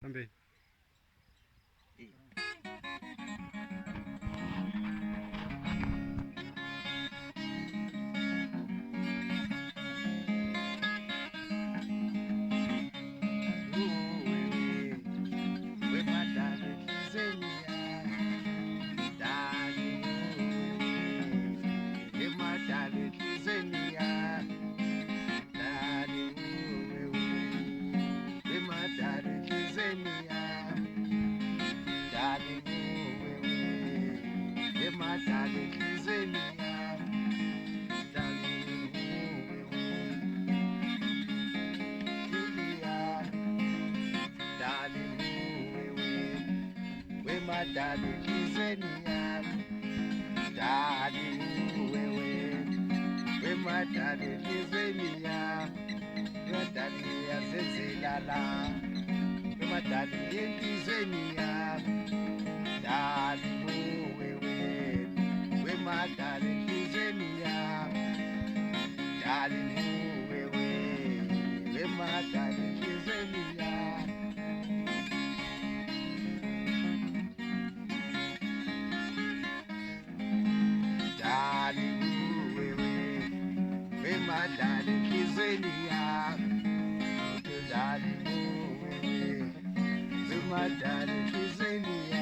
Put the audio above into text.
Ambe. Darling, kizeni yami, darling, wewe my darling, kizeni yami, wewe darling yazezilala, wewe darling, kizeni yami, darling, wewe my darling, kizeni yami, darling, wewe my darling, kizeni yami. Darling, wewe my darling, kizeni yami, darling, wewe my darling, kizeni yami.